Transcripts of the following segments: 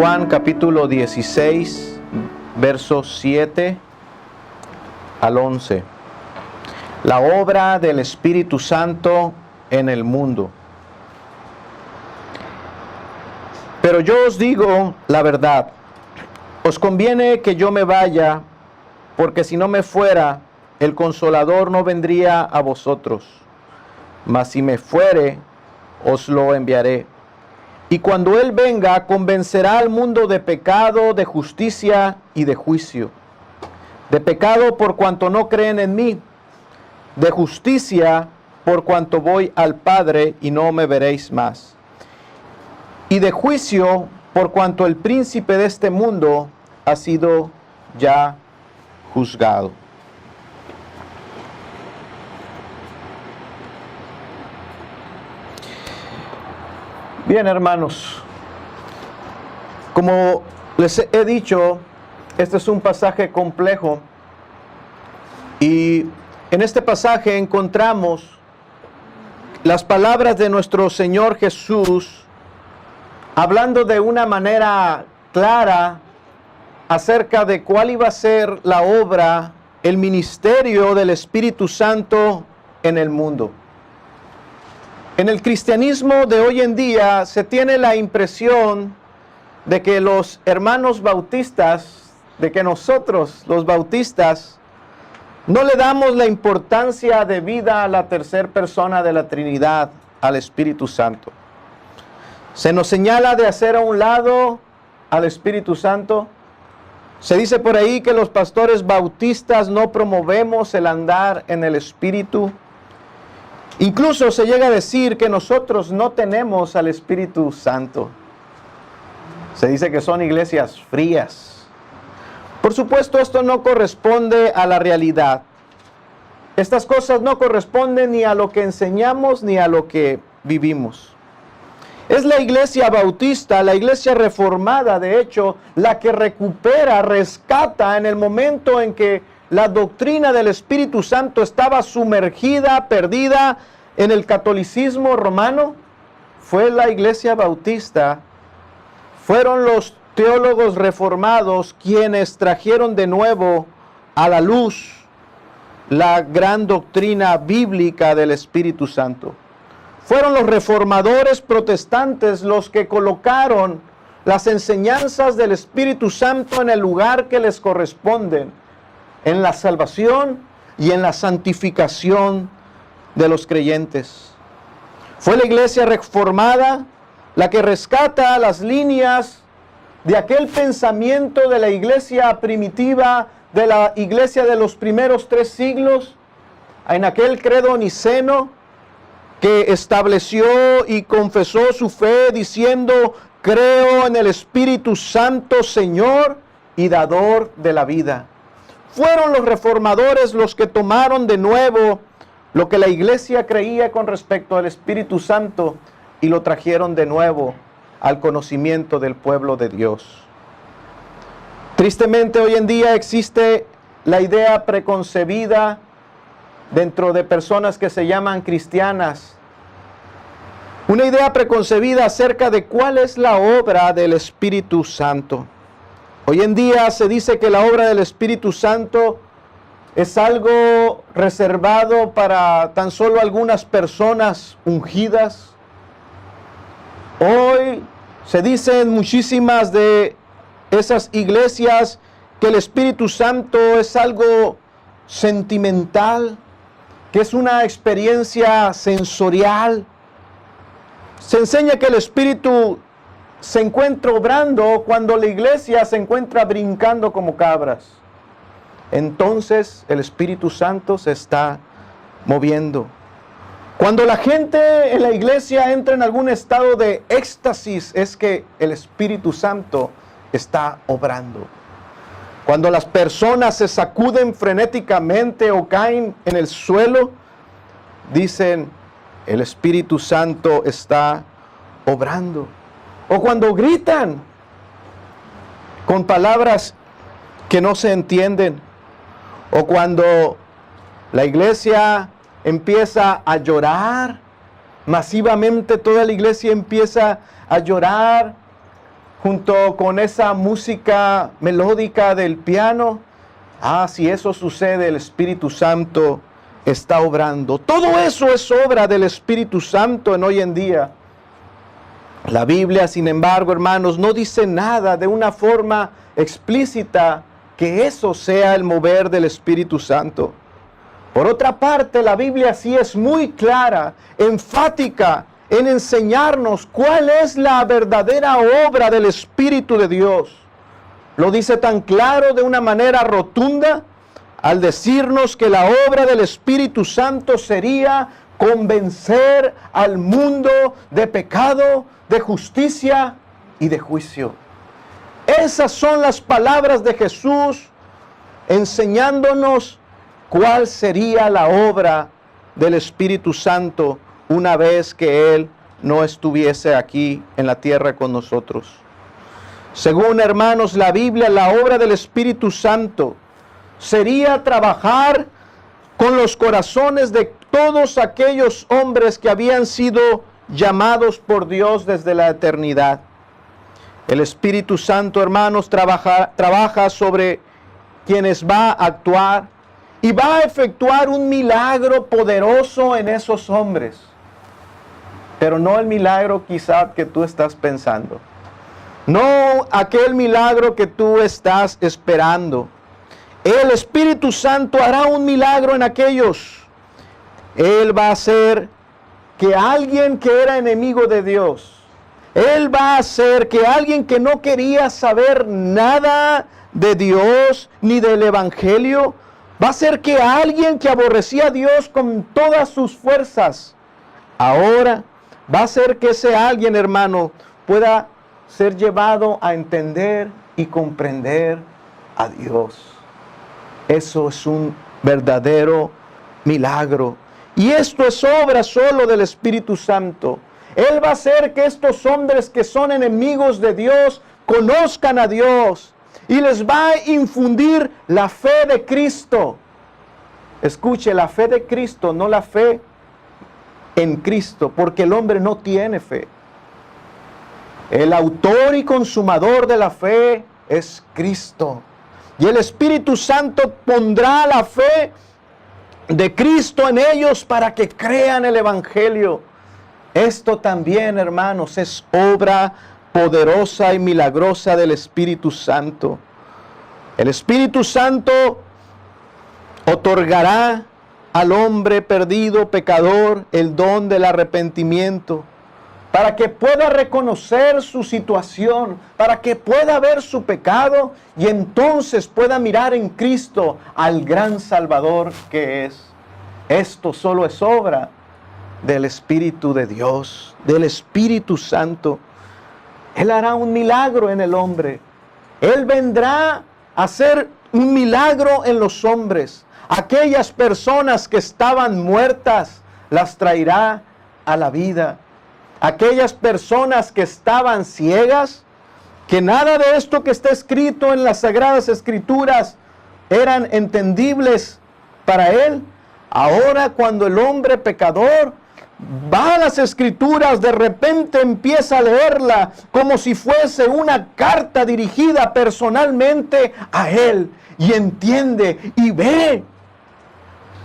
Juan capítulo 16, versos 7 al 11. La obra del Espíritu Santo en el mundo. Pero yo os digo la verdad, os conviene que yo me vaya, porque si no me fuera, el Consolador no vendría a vosotros. Mas si me fuere, os lo enviaré. Y cuando Él venga, convencerá al mundo de pecado, de justicia y de juicio. De pecado por cuanto no creen en mí. De justicia por cuanto voy al Padre y no me veréis más. Y de juicio por cuanto el príncipe de este mundo ha sido ya juzgado. Bien, hermanos, como les he dicho, este es un pasaje complejo y en este pasaje encontramos las palabras de nuestro Señor Jesús hablando de una manera clara acerca de cuál iba a ser la obra, el ministerio del Espíritu Santo en el mundo. En el cristianismo de hoy en día se tiene la impresión de que los hermanos bautistas, de que nosotros los bautistas, no le damos la importancia debida a la tercera persona de la Trinidad, al Espíritu Santo. Se nos señala de hacer a un lado al Espíritu Santo. Se dice por ahí que los pastores bautistas no promovemos el andar en el Espíritu. Incluso se llega a decir que nosotros no tenemos al Espíritu Santo. Se dice que son iglesias frías. Por supuesto, esto no corresponde a la realidad. Estas cosas no corresponden ni a lo que enseñamos ni a lo que vivimos. Es la iglesia bautista, la iglesia reformada, de hecho, la que recupera, rescata en el momento en que la doctrina del Espíritu Santo estaba sumergida, perdida en el catolicismo romano. Fue la iglesia bautista, fueron los teólogos reformados quienes trajeron de nuevo a la luz la gran doctrina bíblica del Espíritu Santo. Fueron los reformadores protestantes los que colocaron las enseñanzas del Espíritu Santo en el lugar que les corresponden, en la salvación y en la santificación de los creyentes. Fue la iglesia reformada la que rescata las líneas de aquel pensamiento de la iglesia primitiva, de la iglesia de los primeros 3 siglos, en aquel credo niceno que estableció y confesó su fe diciendo: creo en el Espíritu Santo, Señor y dador de la vida. Fueron los reformadores los que tomaron de nuevo lo que la iglesia creía con respecto al Espíritu Santo y lo trajeron de nuevo al conocimiento del pueblo de Dios. Tristemente, hoy en día existe la idea preconcebida dentro de personas que se llaman cristianas. Una idea preconcebida acerca de cuál es la obra del Espíritu Santo. Hoy en día se dice que la obra del Espíritu Santo es algo reservado para tan solo algunas personas ungidas. Hoy se dice en muchísimas de esas iglesias que el Espíritu Santo es algo sentimental, que es una experiencia sensorial. Se enseña que el Espíritu se encuentra obrando cuando la iglesia se encuentra brincando como cabras. Entonces el Espíritu Santo se está moviendo. Cuando la gente en la iglesia entra en algún estado de éxtasis, es que el Espíritu Santo está obrando. Cuando las personas se sacuden frenéticamente o caen en el suelo, dicen: el Espíritu Santo está obrando. O cuando gritan con palabras que no se entienden. O cuando la iglesia empieza a llorar, masivamente toda la iglesia empieza a llorar junto con esa música melódica del piano. Si eso sucede, el Espíritu Santo está obrando. Todo eso es obra del Espíritu Santo en hoy en día. La Biblia, sin embargo, hermanos, no dice nada de una forma explícita que eso sea el mover del Espíritu Santo. Por otra parte, la Biblia sí es muy clara, enfática en enseñarnos cuál es la verdadera obra del Espíritu de Dios. Lo dice tan claro de una manera rotunda al decirnos que la obra del Espíritu Santo sería convencer al mundo de pecado, de justicia y de juicio. Esas son las palabras de Jesús enseñándonos cuál sería la obra del Espíritu Santo una vez que Él no estuviese aquí en la tierra con nosotros. Según, hermanos, la Biblia, la obra del Espíritu Santo sería trabajar con los corazones de todos aquellos hombres que habían sido llamados por Dios desde la eternidad. El Espíritu Santo, hermanos, trabaja sobre quienes va a actuar y va a efectuar un milagro poderoso en esos hombres. Pero no el milagro quizá que tú estás pensando. No aquel milagro que tú estás esperando. El Espíritu Santo hará un milagro en aquellos. Él va a hacer que alguien que era enemigo de Dios, Él va a hacer que alguien que no quería saber nada de Dios ni del Evangelio, va a hacer que alguien que aborrecía a Dios con todas sus fuerzas, ahora va a hacer que ese alguien, hermano, pueda ser llevado a entender y comprender a Dios. Eso es un verdadero milagro. Y esto es obra solo del Espíritu Santo. Él va a hacer que estos hombres que son enemigos de Dios conozcan a Dios y les va a infundir la fe de Cristo. Escuche, la fe de Cristo, no la fe en Cristo, porque el hombre no tiene fe. El autor y consumador de la fe es Cristo. Y el Espíritu Santo pondrá la fe de Cristo en ellos para que crean el Evangelio. Esto también, hermanos, es obra poderosa y milagrosa del Espíritu Santo. El Espíritu Santo otorgará al hombre perdido, pecador, el don del arrepentimiento, para que pueda reconocer su situación, para que pueda ver su pecado y entonces pueda mirar en Cristo al gran Salvador que es. Esto solo es obra del Espíritu de Dios, del Espíritu Santo. Él hará un milagro en el hombre. Él vendrá a hacer un milagro en los hombres. Aquellas personas que estaban muertas, las traerá a la vida. Aquellas personas que estaban ciegas, que nada de esto que está escrito en las Sagradas Escrituras eran entendibles para él. Ahora, cuando el hombre pecador va a las Escrituras, de repente empieza a leerla como si fuese una carta dirigida personalmente a él, y entiende y ve.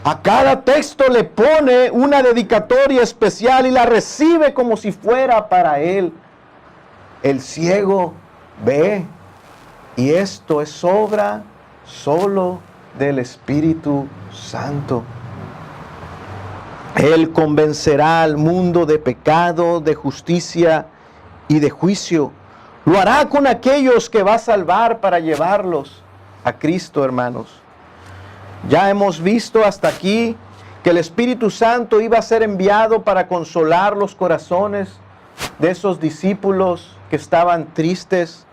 A cada texto le pone una dedicatoria especial y la recibe como si fuera para él. El ciego ve, y esto es obra solo del Espíritu Santo. Él convencerá al mundo de pecado, de justicia y de juicio. Lo hará con aquellos que va a salvar para llevarlos a Cristo, hermanos. Ya hemos visto hasta aquí que el Espíritu Santo iba a ser enviado para consolar los corazones de esos discípulos que estaban tristes,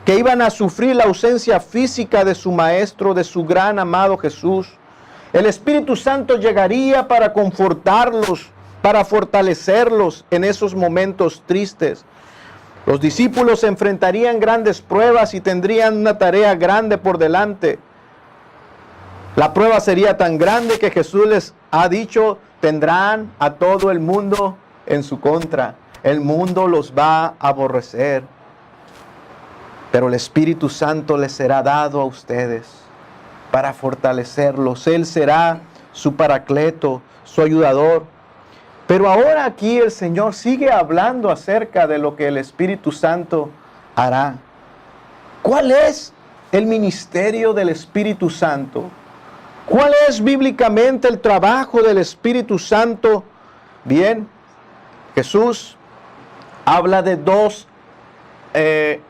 que iban a sufrir la ausencia física de su Maestro, de su gran amado Jesús. El Espíritu Santo llegaría para confortarlos, para fortalecerlos en esos momentos tristes. Los discípulos se enfrentarían grandes pruebas y tendrían una tarea grande por delante. La prueba sería tan grande que Jesús les ha dicho, tendrán a todo el mundo en su contra. El mundo los va a aborrecer. Pero el Espíritu Santo les será dado a ustedes para fortalecerlos. Él será su paracleto, su ayudador. Pero ahora aquí el Señor sigue hablando acerca de lo que el Espíritu Santo hará. ¿Cuál es el ministerio del Espíritu Santo? ¿Cuál es bíblicamente el trabajo del Espíritu Santo? Bien, Jesús habla de dos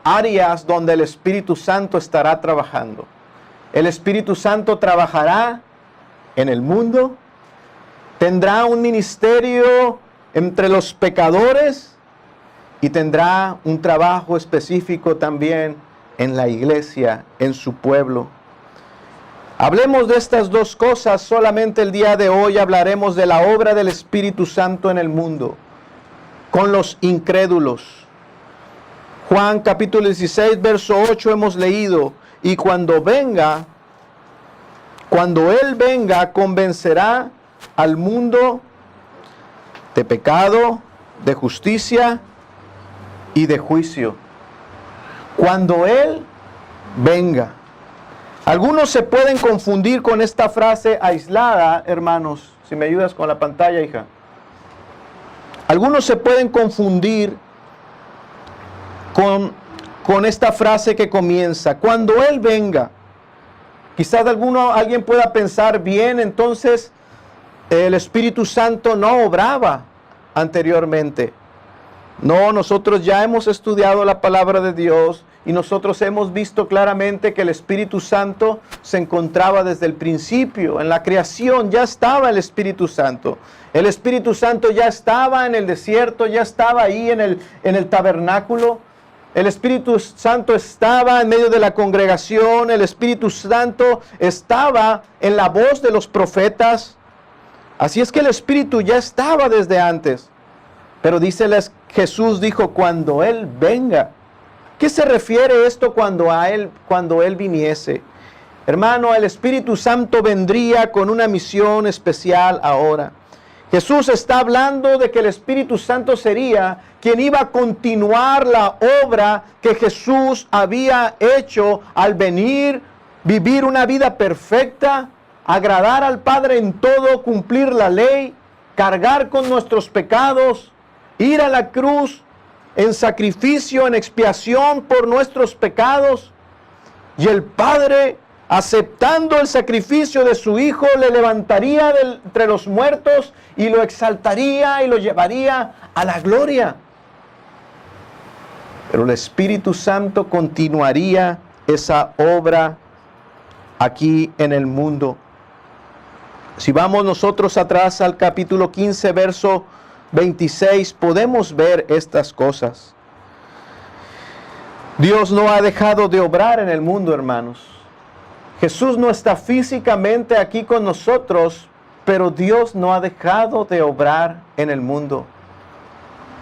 áreas donde el Espíritu Santo estará trabajando. El Espíritu Santo trabajará en el mundo, tendrá un ministerio entre los pecadores y tendrá un trabajo específico también en la iglesia, en su pueblo. Hablemos de estas dos cosas. Solamente el día de hoy hablaremos de la obra del Espíritu Santo en el mundo, con los incrédulos. Juan capítulo 16, verso 8 hemos leído: y cuando Él venga, convencerá al mundo de pecado, de justicia y de juicio. Cuando Él venga. Algunos se pueden confundir con esta frase aislada, hermanos. Si me ayudas con la pantalla, hija. Algunos se pueden confundir con esta frase que comienza: cuando Él venga. Quizás alguien pueda pensar, bien, entonces el Espíritu Santo no obraba anteriormente. No, nosotros ya hemos estudiado la palabra de Dios y nosotros hemos visto claramente que el Espíritu Santo se encontraba desde el principio. En la creación ya estaba el Espíritu Santo. El Espíritu Santo ya estaba en el desierto, ya estaba ahí en el tabernáculo. El Espíritu Santo estaba en medio de la congregación. El Espíritu Santo estaba en la voz de los profetas. Así es que el Espíritu ya estaba desde antes. Pero Jesús dijo, cuando Él venga. ¿Qué se refiere esto cuando Él viniese? Hermano, el Espíritu Santo vendría con una misión especial ahora. Jesús está hablando de que el Espíritu Santo sería quien iba a continuar la obra que Jesús había hecho al venir, vivir una vida perfecta, agradar al Padre en todo, cumplir la ley, cargar con nuestros pecados, ir a la cruz en sacrificio, en expiación por nuestros pecados. Y el Padre, aceptando el sacrificio de su Hijo, le levantaría entre los muertos y lo exaltaría y lo llevaría a la gloria. Pero el Espíritu Santo continuaría esa obra aquí en el mundo. Si vamos nosotros atrás al capítulo 15, verso 26, podemos ver estas cosas. Dios no ha dejado de obrar en el mundo, hermanos. Jesús no está físicamente aquí con nosotros, pero Dios no ha dejado de obrar en el mundo.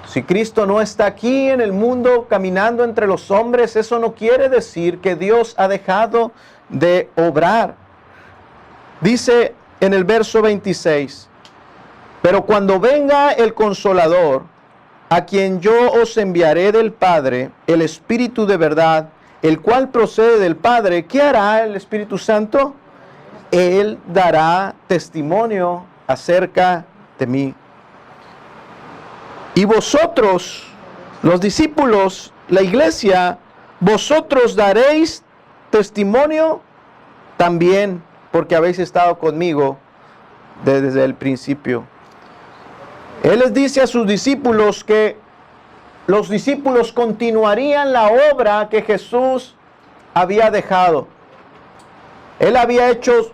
Si Cristo no está aquí en el mundo caminando entre los hombres, eso no quiere decir que Dios ha dejado de obrar. Dice en el verso 26, pero cuando venga el Consolador, a quien yo os enviaré del Padre, el Espíritu de verdad, el cual procede del Padre, ¿qué hará el Espíritu Santo? Él dará testimonio acerca de mí. Y vosotros, los discípulos, la iglesia, vosotros daréis testimonio también, porque habéis estado conmigo desde el principio. Él les dice a sus discípulos que los discípulos continuarían la obra que Jesús había dejado. Él había hecho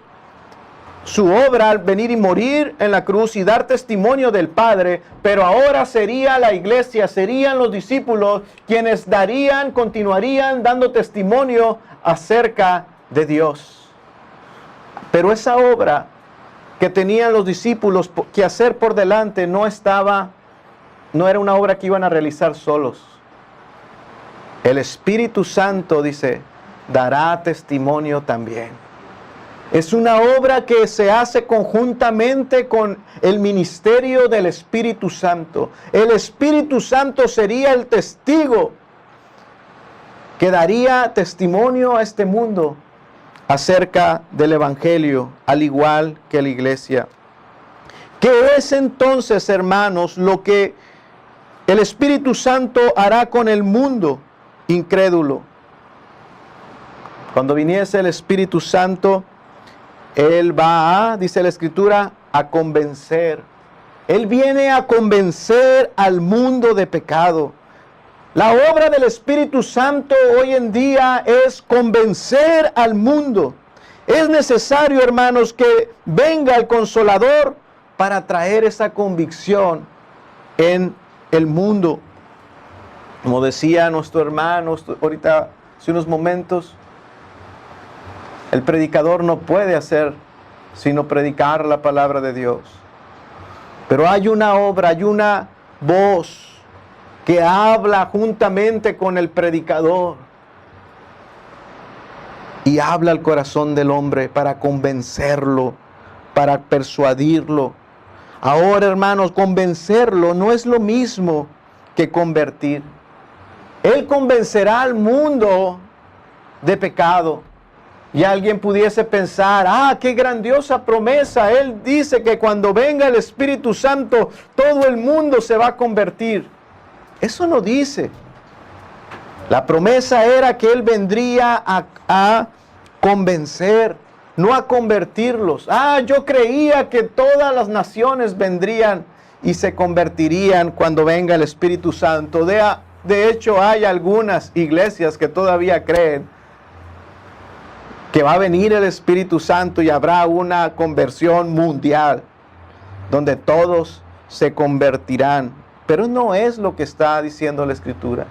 su obra al venir y morir en la cruz y dar testimonio del Padre, pero ahora sería la iglesia, serían los discípulos quienes continuarían dando testimonio acerca de Dios. Pero esa obra que tenían los discípulos que hacer por delante no era una obra que iban a realizar solos. El Espíritu Santo, dice, dará testimonio también. Es una obra que se hace conjuntamente con el ministerio del Espíritu Santo. El Espíritu Santo sería el testigo que daría testimonio a este mundo acerca del Evangelio, al igual que la iglesia. ¿Qué es entonces, hermanos, lo que el Espíritu Santo hará con el mundo incrédulo? Cuando viniese el Espíritu Santo, Él va a, dice la Escritura, a convencer. Él viene a convencer al mundo de pecado. La obra del Espíritu Santo hoy en día es convencer al mundo. Es necesario, hermanos, que venga el Consolador para traer esa convicción en el mundo. Como decía nuestro hermano ahorita, hace unos momentos, el predicador no puede hacer sino predicar la palabra de Dios. Pero hay una obra, hay una voz que habla juntamente con el predicador y habla al corazón del hombre para convencerlo, para persuadirlo. Ahora, hermanos, convencerlo no es lo mismo que convertir. Él convencerá al mundo de pecado. Y alguien pudiese pensar, qué grandiosa promesa. Él dice que cuando venga el Espíritu Santo, todo el mundo se va a convertir. Eso no dice. La promesa era que Él vendría a convencer, no a convertirlos. Yo creía que todas las naciones vendrían y se convertirían cuando venga el Espíritu Santo. De hecho, hay algunas iglesias que todavía creen que va a venir el Espíritu Santo y habrá una conversión mundial donde todos se convertirán. Pero no es lo que está diciendo la Escritura.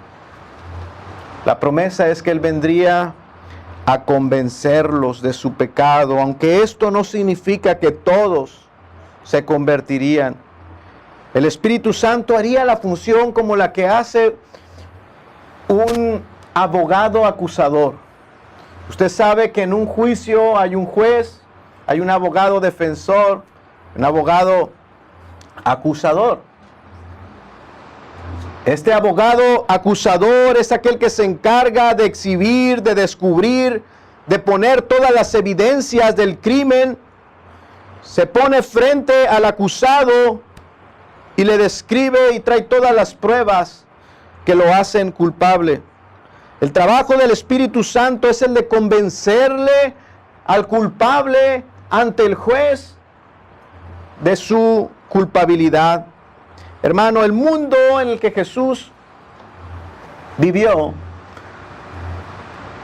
La promesa es que Él vendría a convencerlos de su pecado, aunque esto no significa que todos se convertirían. El Espíritu Santo haría la función como la que hace un abogado acusador. Usted sabe que en un juicio hay un juez, hay un abogado defensor, un abogado acusador. Este abogado acusador es aquel que se encarga de exhibir, de descubrir, de poner todas las evidencias del crimen. Se pone frente al acusado y le describe y trae todas las pruebas que lo hacen culpable. El trabajo del Espíritu Santo es el de convencerle al culpable ante el juez de su culpabilidad. Hermano, el mundo en el que Jesús vivió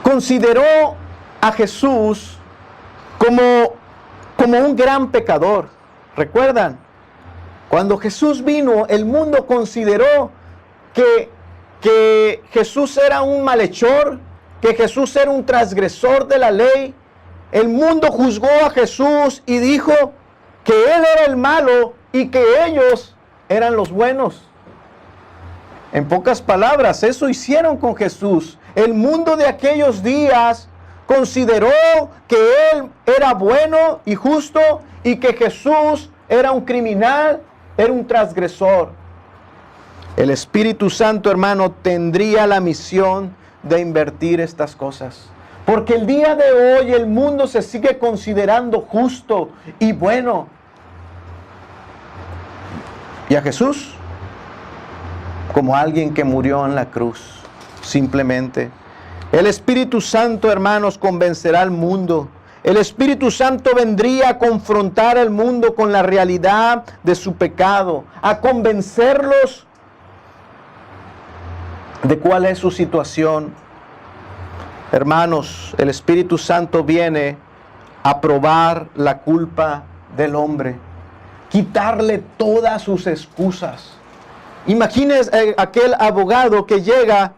consideró a Jesús como un gran pecador. ¿Recuerdan? Cuando Jesús vino, el mundo consideró que Jesús era un malhechor, que Jesús era un transgresor de la ley. El mundo juzgó a Jesús y dijo que Él era el malo y que ellos eran los buenos. En pocas palabras, eso hicieron con Jesús. El mundo de aquellos días consideró que Él era bueno y justo y que Jesús era un criminal, era un transgresor. El Espíritu Santo, hermano, tendría la misión de invertir estas cosas. Porque el día de hoy el mundo se sigue considerando justo y bueno. Y a Jesús como alguien que murió en la cruz, simplemente. El Espíritu Santo, hermanos, convencerá al mundo. El Espíritu Santo vendría a confrontar al mundo con la realidad de su pecado, a convencerlos de cuál es su situación. Hermanos, el Espíritu Santo viene a probar la culpa del hombre, quitarle todas sus excusas. Imagínense aquel abogado que llega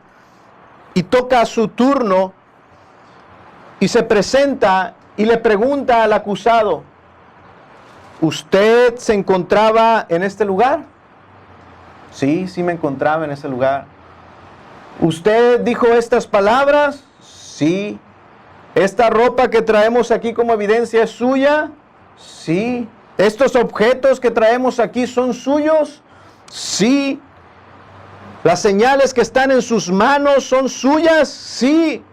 y toca su turno y se presenta y le pregunta al acusado: ¿usted se encontraba en este lugar? Sí, sí me encontraba en ese lugar. ¿Usted dijo estas palabras? Sí. ¿Esta ropa que traemos aquí como evidencia es suya? Sí. ¿Estos objetos que traemos aquí son suyos? Sí. ¿Las señales que están en sus manos son suyas? Sí.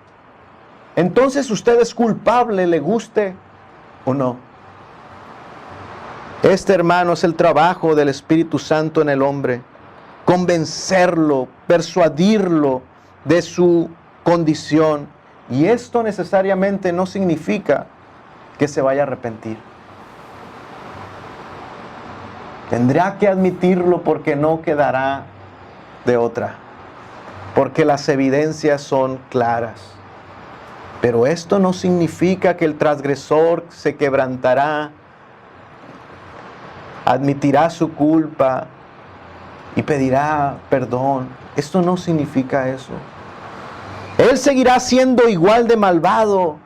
Entonces usted es culpable, le guste o no. Este, hermano, es el trabajo del Espíritu Santo en el hombre. Convencerlo, persuadirlo de su condición. Y esto necesariamente no significa que se vaya a arrepentir. Tendrá que admitirlo porque no quedará de otra. Porque las evidencias son claras. Pero esto no significa que el transgresor se quebrantará, admitirá su culpa y pedirá perdón. Esto no significa eso. Él seguirá siendo igual de malvado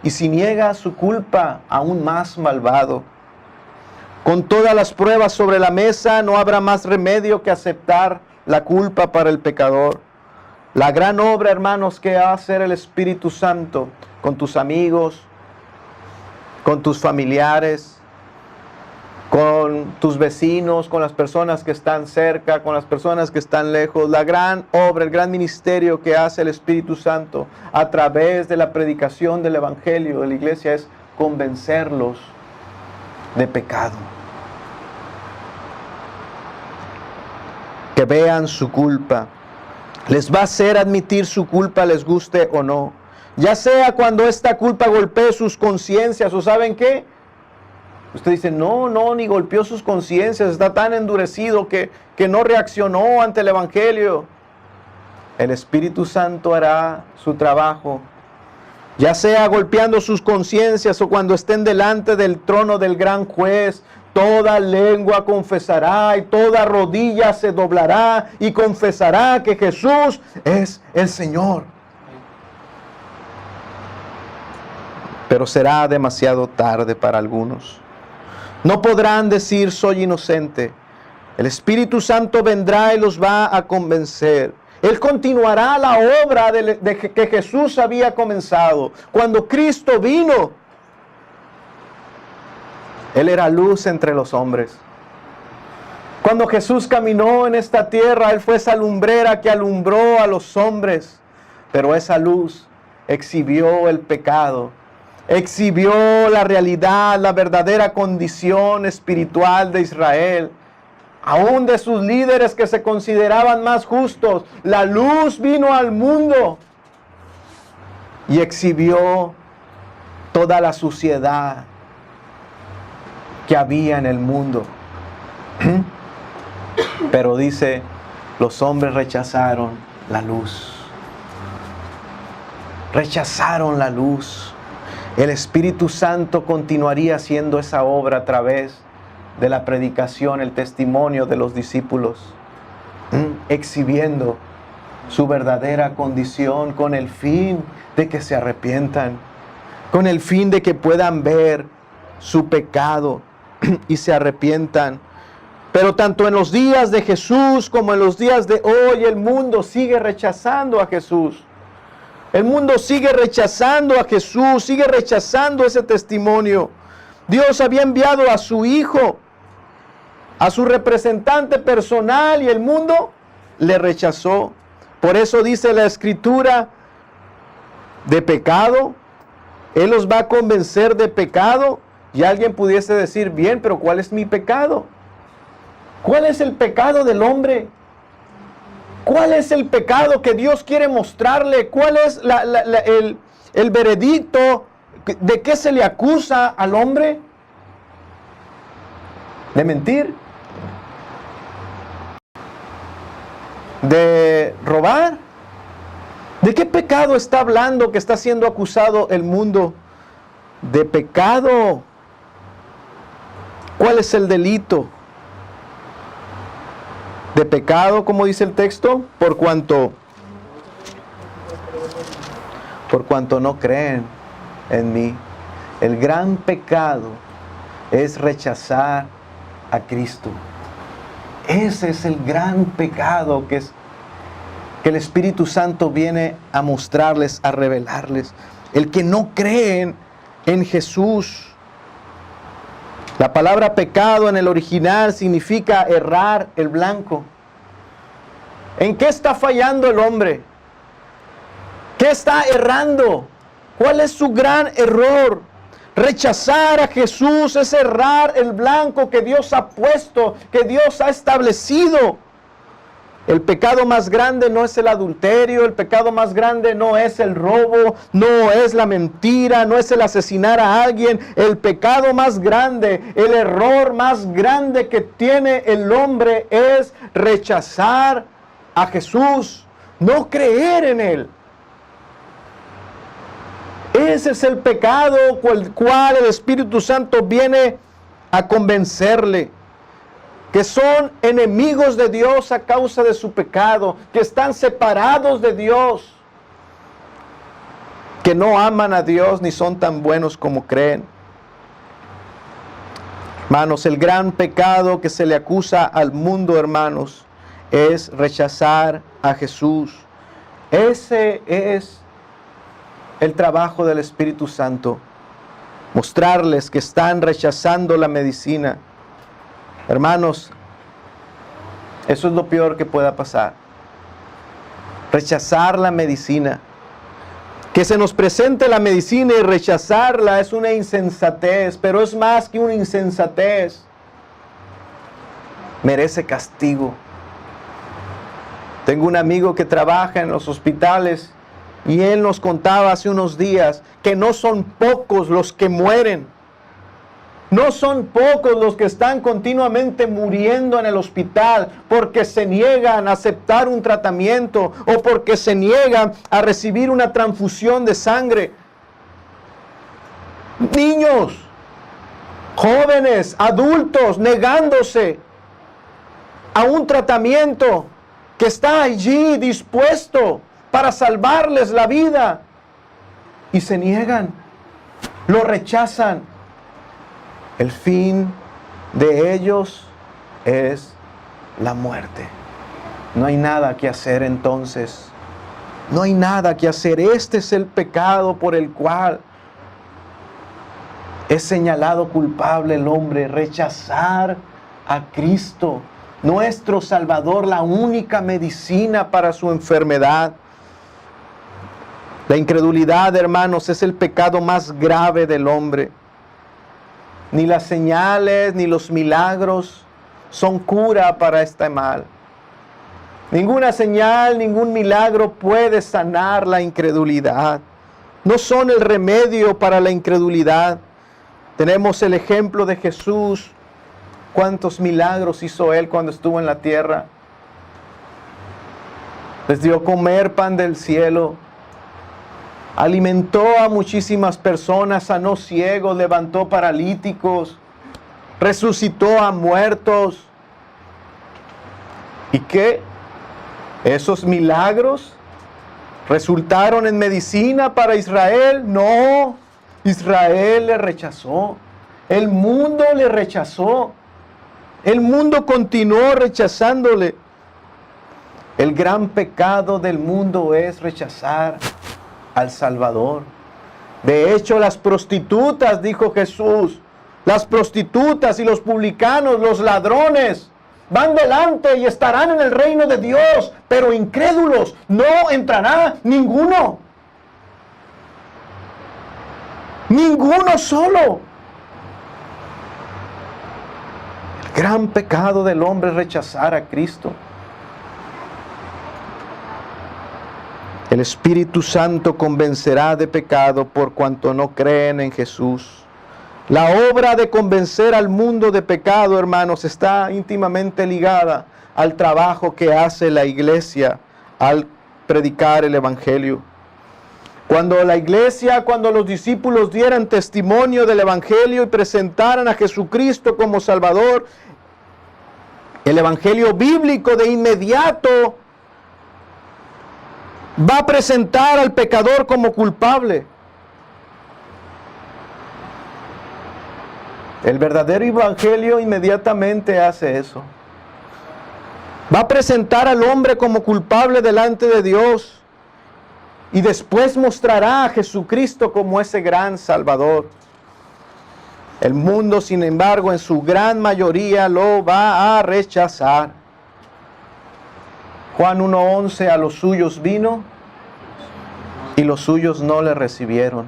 y si niega su culpa, aún más malvado. Con todas las pruebas sobre la mesa, no habrá más remedio que aceptar la culpa para el pecador. La gran obra, hermanos, que va a hacer el Espíritu Santo con tus amigos, con tus familiares, con tus vecinos, con las personas que están cerca, con las personas que están lejos. La gran obra, el gran ministerio que hace el Espíritu Santo a través de la predicación del Evangelio de la iglesia es convencerlos de pecado. Que vean su culpa. Les va a hacer admitir su culpa, les guste o no. Ya sea cuando esta culpa golpee sus conciencias o ¿saben qué? Usted dice, no, ni golpeó sus conciencias, está tan endurecido que no reaccionó ante el Evangelio. El Espíritu Santo hará su trabajo, ya sea golpeando sus conciencias o cuando estén delante del trono del gran juez. Toda lengua confesará y toda rodilla se doblará y confesará que Jesús es el Señor. Pero será demasiado tarde para algunos. No podrán decir soy inocente. El Espíritu Santo vendrá y los va a convencer. Él continuará la obra que Jesús había comenzado. Cuando Cristo vino, Él era luz entre los hombres. Cuando Jesús caminó en esta tierra, Él fue esa lumbrera que alumbró a los hombres. Pero esa luz exhibió el pecado. Exhibió la realidad, la verdadera condición espiritual de Israel. Aún de sus líderes que se consideraban más justos. La luz vino al mundo y exhibió toda la suciedad que había en el mundo. Pero dice, los hombres rechazaron la luz. Rechazaron la luz. El Espíritu Santo continuaría haciendo esa obra a través de la predicación, el testimonio de los discípulos, exhibiendo su verdadera condición con el fin de que se arrepientan, con el fin de que puedan ver su pecado y se arrepientan. Pero tanto en los días de Jesús como en los días de hoy, el mundo sigue rechazando a Jesús. El mundo sigue rechazando a Jesús, sigue rechazando ese testimonio. Dios había enviado a su Hijo, a su representante personal, y el mundo le rechazó. Por eso dice la Escritura, de pecado, Él los va a convencer de pecado. Y alguien pudiese decir, bien, pero ¿cuál es mi pecado? ¿Cuál es el pecado del hombre? ¿Cuál es el pecado que Dios quiere mostrarle? ¿Cuál es el veredicto? ¿De qué se le acusa al hombre? ¿De mentir? ¿De robar? ¿De qué pecado está hablando que está siendo acusado el mundo? De pecado. ¿Cuál es el delito? De pecado, como dice el texto, por cuanto no creen en mí. El gran pecado es rechazar a Cristo. Ese es el gran pecado que el Espíritu Santo viene a mostrarles, a revelarles. El que no creen en Jesús. La palabra pecado en el original significa errar el blanco. ¿En qué está fallando el hombre? ¿Qué está errando? ¿Cuál es su gran error? Rechazar a Jesús es errar el blanco que Dios ha puesto, que Dios ha establecido. El pecado más grande no es el adulterio, el pecado más grande no es el robo, no es la mentira, no es el asesinar a alguien. El pecado más grande, el error más grande que tiene el hombre es rechazar a Jesús, no creer en Él. Ese es el pecado con el cual el Espíritu Santo viene a convencerle. Que son enemigos de Dios a causa de su pecado, que están separados de Dios, que no aman a Dios ni son tan buenos como creen. Hermanos, el gran pecado que se le acusa al mundo, hermanos, es rechazar a Jesús. Ese es el trabajo del Espíritu Santo, mostrarles que están rechazando la medicina. Hermanos, eso es lo peor que pueda pasar. Rechazar la medicina. Que se nos presente la medicina y rechazarla es una insensatez, pero es más que una insensatez. Merece castigo. Tengo un amigo que trabaja en los hospitales y él nos contaba hace unos días que no son pocos los que mueren. No son pocos los que están continuamente muriendo en el hospital porque se niegan a aceptar un tratamiento o porque se niegan a recibir una transfusión de sangre. Niños, jóvenes, adultos, negándose a un tratamiento que está allí dispuesto para salvarles la vida y se niegan, lo rechazan. El fin de ellos es la muerte. No hay nada que hacer entonces. No hay nada que hacer. Este es el pecado por el cual es señalado culpable el hombre. Rechazar a Cristo, nuestro Salvador, la única medicina para su enfermedad. La incredulidad, hermanos, es el pecado más grave del hombre. Ni las señales, ni los milagros son cura para este mal. Ninguna señal, ningún milagro puede sanar la incredulidad. No son el remedio para la incredulidad. Tenemos el ejemplo de Jesús. ¿Cuántos milagros hizo Él cuando estuvo en la tierra? Les dio comer pan del cielo. Alimentó a muchísimas personas, sanó ciegos, levantó paralíticos, resucitó a muertos. ¿Y qué? ¿Esos milagros resultaron en medicina para Israel? No, Israel le rechazó. El mundo le rechazó. El mundo continuó rechazándole. El gran pecado del mundo es rechazar al Salvador. De hecho, las prostitutas, dijo Jesús, las prostitutas y los publicanos, los ladrones, van delante y estarán en el reino de Dios, pero incrédulos no entrará ninguno. Ninguno solo. El gran pecado del hombre es rechazar a Cristo. El Espíritu Santo convencerá de pecado por cuanto no creen en Jesús. La obra de convencer al mundo de pecado, hermanos, está íntimamente ligada al trabajo que hace la iglesia al predicar el Evangelio. Cuando la iglesia, cuando los discípulos dieran testimonio del Evangelio y presentaran a Jesucristo como Salvador, el Evangelio bíblico de inmediato va a presentar al pecador como culpable. El verdadero evangelio inmediatamente hace eso. Va a presentar al hombre como culpable delante de Dios y después mostrará a Jesucristo como ese gran Salvador. El mundo, sin embargo, en su gran mayoría lo va a rechazar. Juan 1:11, a los suyos vino y los suyos no le recibieron.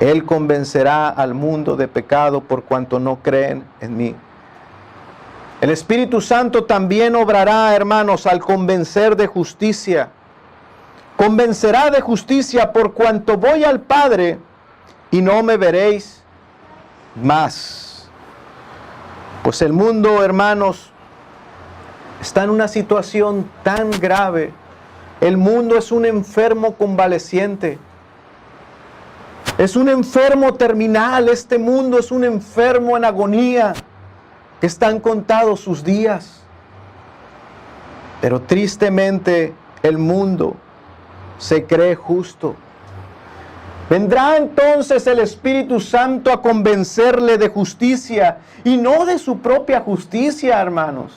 Él convencerá al mundo de pecado por cuanto no creen en mí. El Espíritu Santo también obrará, hermanos, al convencer de justicia. Convencerá de justicia por cuanto voy al Padre y no me veréis más. Pues el mundo, hermanos, está en una situación tan grave. El mundo es un enfermo convaleciente. Es un enfermo terminal. Este mundo es un enfermo en agonía. Están contados sus días. Pero tristemente el mundo se cree justo. Vendrá entonces el Espíritu Santo a convencerle de justicia y no de su propia justicia, hermanos.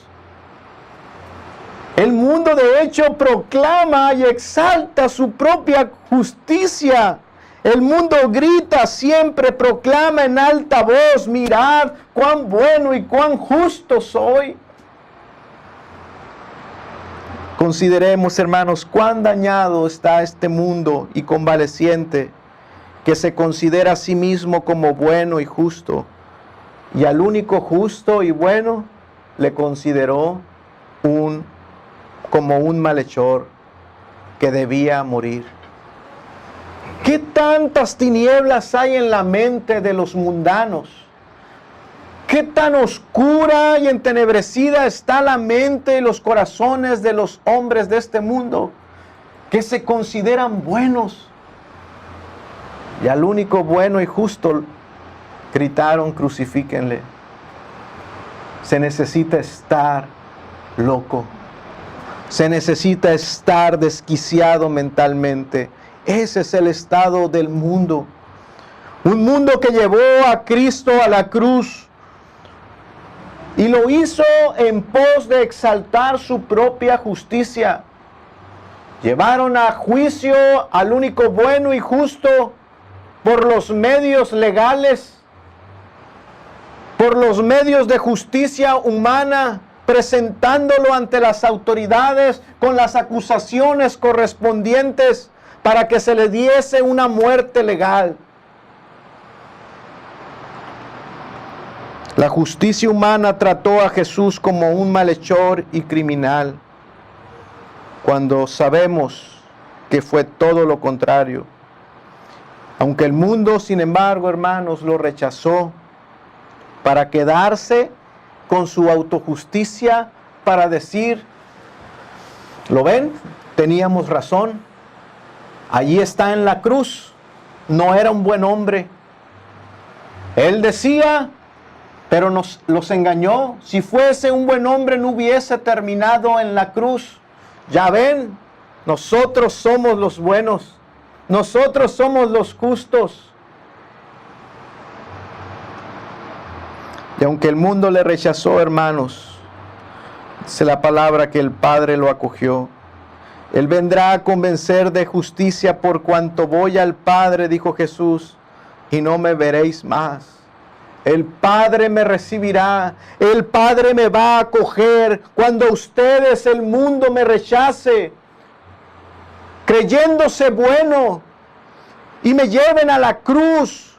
El mundo de hecho proclama y exalta su propia justicia. El mundo grita, siempre proclama en alta voz: mirad cuán bueno y cuán justo soy. Consideremos, hermanos, cuán dañado está este mundo y convaleciente, que se considera a sí mismo como bueno y justo, y al único justo y bueno le consideró como un malhechor que debía morir. ¿Qué tantas tinieblas hay en la mente de los mundanos? ¿Qué tan oscura y entenebrecida está la mente y los corazones de los hombres de este mundo, que se consideran buenos? Y al único bueno y justo gritaron: crucifíquenle. Se necesita estar loco. Se necesita estar desquiciado mentalmente. Ese es el estado del mundo. Un mundo que llevó a Cristo a la cruz y lo hizo en pos de exaltar su propia justicia. Llevaron a juicio al único bueno y justo por los medios legales, por los medios de justicia humana, presentándolo ante las autoridades con las acusaciones correspondientes para que se le diese una muerte legal. La justicia humana trató a Jesús como un malhechor y criminal, cuando sabemos que fue todo lo contrario. Aunque el mundo, sin embargo, hermanos, lo rechazó para quedarse con su autojusticia, para decir: ¿lo ven? Teníamos razón. Allí está en la cruz. No era un buen hombre. Él decía, pero los engañó. Si fuese un buen hombre, no hubiese terminado en la cruz. Ya ven, nosotros somos los buenos. Nosotros somos los justos. Y aunque el mundo le rechazó, hermanos, dice la palabra que el Padre lo acogió. Él vendrá a convencer de justicia por cuanto voy al Padre, dijo Jesús, y no me veréis más. El Padre me recibirá, el Padre me va a acoger cuando ustedes, el mundo, me rechace, creyéndose bueno, y me lleven a la cruz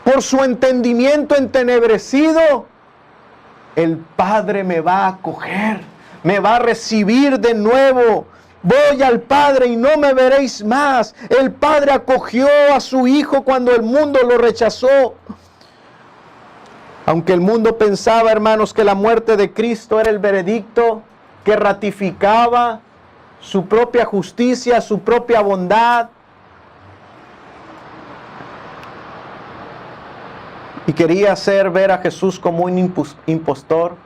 por su entendimiento entenebrecido. El Padre me va a acoger, me va a recibir de nuevo. Voy al Padre y no me veréis más. El Padre acogió a su Hijo cuando el mundo lo rechazó. Aunque el mundo pensaba, hermanos, que la muerte de Cristo era el veredicto que ratificaba su propia justicia, su propia bondad, y quería hacer ver a Jesús como un impostor.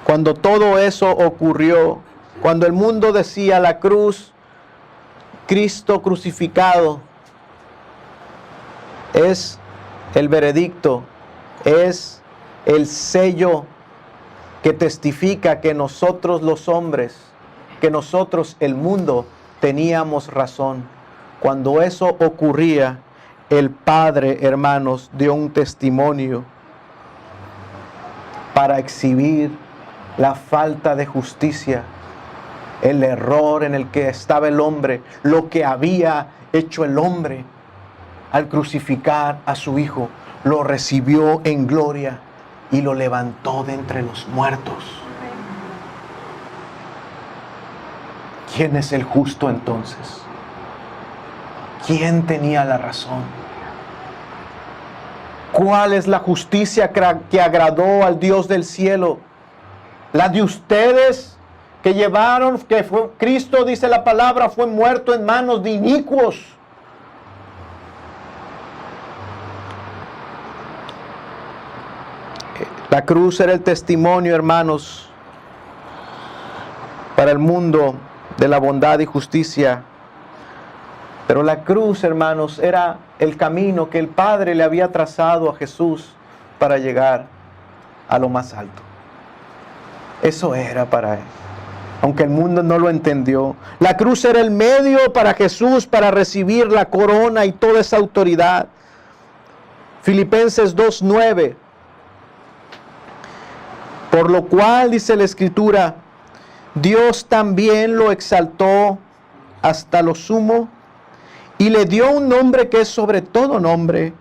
Cuando todo eso ocurrió, cuando el mundo decía: la cruz, Cristo crucificado, es el veredicto, es el sello que testifica que nosotros los hombres, que nosotros el mundo, teníamos razón. Cuando eso ocurría, el Padre, hermanos, dio un testimonio para exhibir la falta de justicia, el error en el que estaba el hombre, lo que había hecho el hombre al crucificar a su Hijo, lo recibió en gloria y lo levantó de entre los muertos. ¿Quién es el justo entonces? ¿Quién tenía la razón? ¿Cuál es la justicia que agradó al Dios del cielo? ¿La de ustedes que llevaron, que fue, Cristo, dice la palabra, fue muerto en manos de inicuos? La cruz era el testimonio, hermanos, para el mundo de la bondad y justicia. Pero la cruz, hermanos, era el camino que el Padre le había trazado a Jesús para llegar a lo más alto. Eso era para Él, aunque el mundo no lo entendió. La cruz era el medio para Jesús para recibir la corona y toda esa autoridad. Filipenses 2:9. Por lo cual, dice la Escritura, Dios también lo exaltó hasta lo sumo y le dio un nombre que es sobre todo nombre,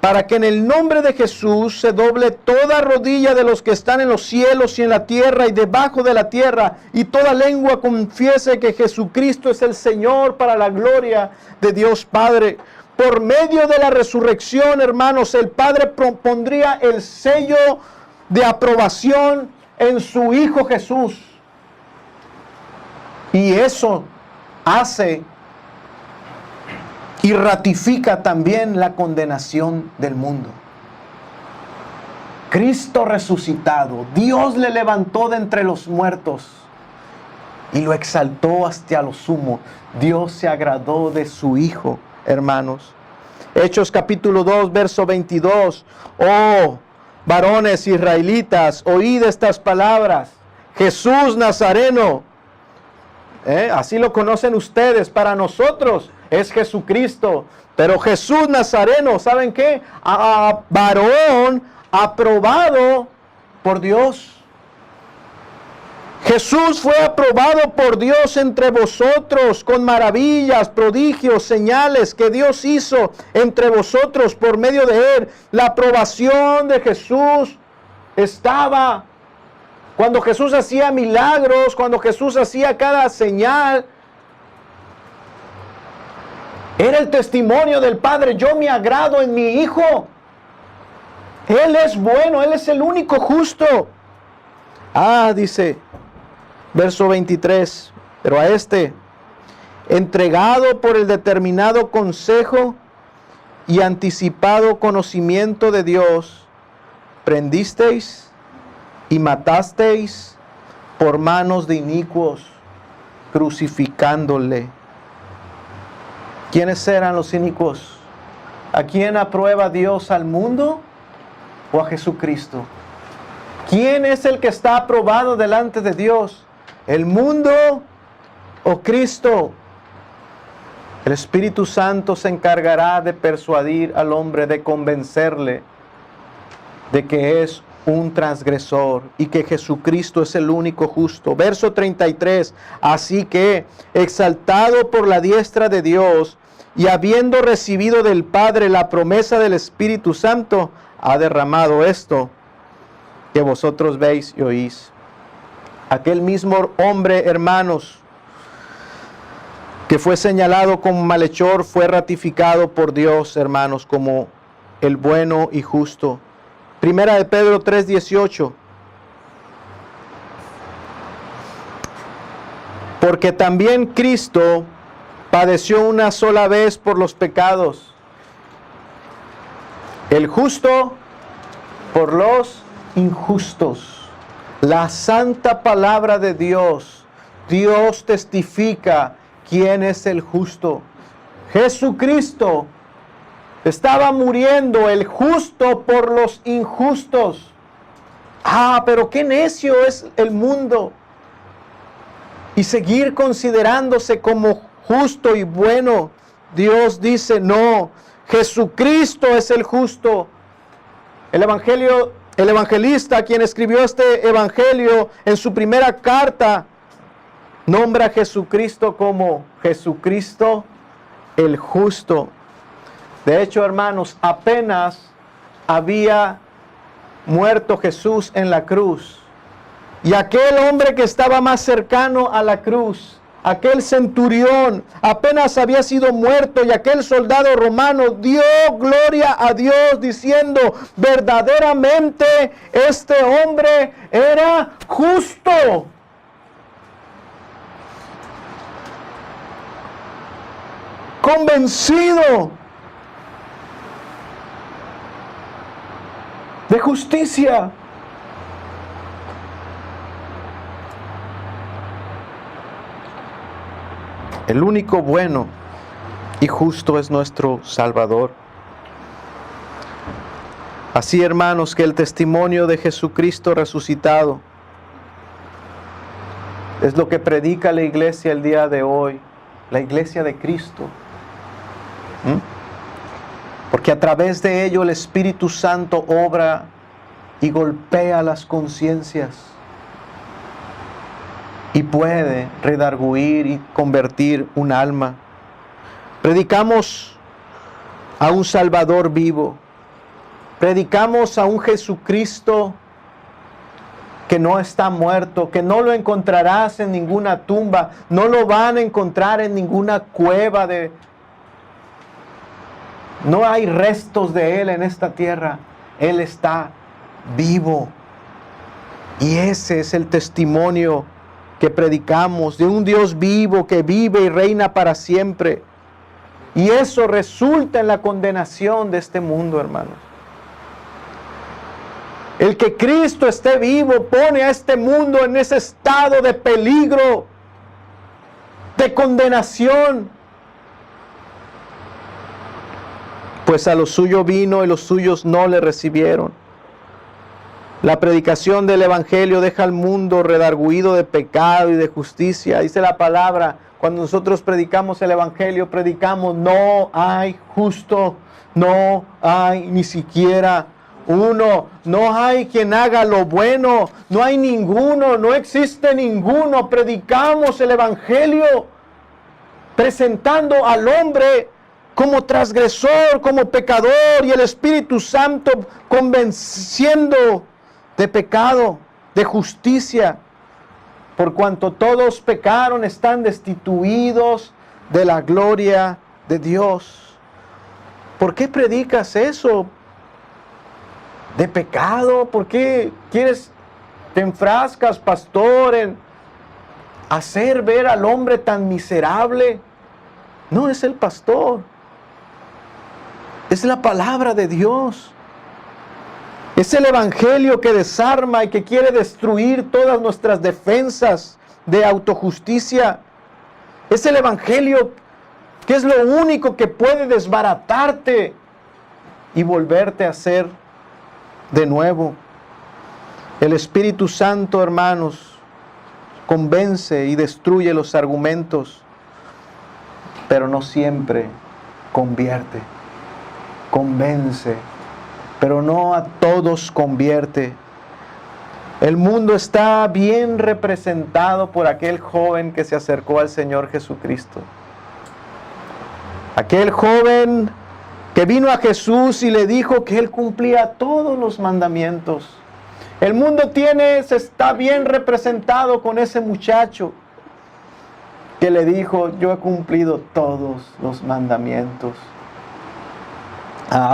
para que en el nombre de Jesús se doble toda rodilla de los que están en los cielos y en la tierra y debajo de la tierra, y toda lengua confiese que Jesucristo es el Señor, para la gloria de Dios Padre. Por medio de la resurrección, hermanos, el Padre pondría el sello de aprobación en su Hijo Jesús. Y eso hace y ratifica también la condenación del mundo. Cristo resucitado, Dios le levantó de entre los muertos y lo exaltó hasta lo sumo. Dios se agradó de su Hijo, hermanos. Hechos capítulo 2, verso 22. Oh, varones israelitas, oíd estas palabras. Jesús Nazareno, así lo conocen ustedes, para nosotros es Jesucristo. Pero Jesús Nazareno, ¿saben qué? Varón aprobado por Dios. Jesús fue aprobado por Dios entre vosotros con maravillas, prodigios, señales que Dios hizo entre vosotros por medio de Él. La aprobación de Jesús estaba cuando Jesús hacía milagros, cuando Jesús hacía cada señal. Era el testimonio del Padre. Yo me agrado en mi Hijo. Él es bueno, Él es el único justo. Dice verso 23, pero a este, entregado por el determinado consejo y anticipado conocimiento de Dios, prendisteis y matasteis por manos de inicuos, crucificándole. ¿Quiénes eran los inicuos? ¿A quién aprueba Dios, al mundo o a Jesucristo? ¿Quién es el que está aprobado delante de Dios? ¿El mundo o Cristo? El Espíritu Santo se encargará de persuadir al hombre, de convencerle de que es un transgresor y que Jesucristo es el único justo. Verso 33, así que, exaltado por la diestra de Dios y habiendo recibido del Padre la promesa del Espíritu Santo, ha derramado esto que vosotros veis y oís. Aquel mismo hombre, hermanos, que fue señalado como malhechor, fue ratificado por Dios, hermanos, como el bueno y justo. Primera de Pedro 3:18. Porque también Cristo padeció una sola vez por los pecados, el justo por los injustos. La santa palabra de Dios, Dios testifica quién es el justo. Jesucristo estaba muriendo, el justo por los injustos. Pero qué necio es el mundo. Y seguir considerándose como justo y bueno. Dios dice, no, Jesucristo es el justo. El Evangelio el evangelista, quien escribió este evangelio en su primera carta, nombra a Jesucristo como Jesucristo el justo. De hecho, hermanos, apenas había muerto Jesús en la cruz. Y aquel hombre que estaba más cercano a la cruz, aquel centurión, apenas había sido muerto, y aquel soldado romano dio gloria a Dios diciendo: verdaderamente este hombre era justo. Convencido de justicia. El único bueno y justo es nuestro Salvador. Así, hermanos, que el testimonio de Jesucristo resucitado es lo que predica la iglesia el día de hoy, la iglesia de Cristo. Porque a través de ello el Espíritu Santo obra y golpea las conciencias y puede redarguir y convertir un alma. Predicamos a un Salvador vivo. Predicamos a un Jesucristo que no está muerto, que no lo encontrarás en ninguna tumba, no lo van a encontrar en ninguna cueva no hay restos de Él en esta tierra. Él está vivo. Y ese es el testimonio que predicamos de un Dios vivo que vive y reina para siempre. Y eso resulta en la condenación de este mundo, hermanos. El que Cristo esté vivo pone a este mundo en ese estado de peligro, de condenación. Pues a lo suyo vino y los suyos no le recibieron. La predicación del Evangelio deja al mundo redarguido de pecado y de justicia. Dice la palabra, cuando nosotros predicamos el Evangelio, predicamos: no hay justo, no hay ni siquiera uno, no hay quien haga lo bueno, no hay ninguno, no existe ninguno. Predicamos el Evangelio presentando al hombre como transgresor, como pecador, y el Espíritu Santo convenciendo de pecado, de justicia. Por cuanto todos pecaron, están destituidos de la gloria de Dios. ¿Por qué predicas eso? ¿De pecado? ¿Por qué te enfrascas, pastor, en hacer ver al hombre tan miserable? No es el pastor. Es la palabra de Dios. Es el Evangelio que desarma y que quiere destruir todas nuestras defensas de autojusticia. Es el Evangelio que es lo único que puede desbaratarte y volverte a ser de nuevo. El Espíritu Santo, hermanos, convence y destruye los argumentos, pero no siempre convierte. Convence, pero no a todos convierte. El mundo está bien representado por aquel joven que se acercó al Señor Jesucristo. Aquel joven que vino a Jesús y le dijo que Él cumplía todos los mandamientos. El mundo está bien representado con ese muchacho que le dijo: yo he cumplido todos los mandamientos.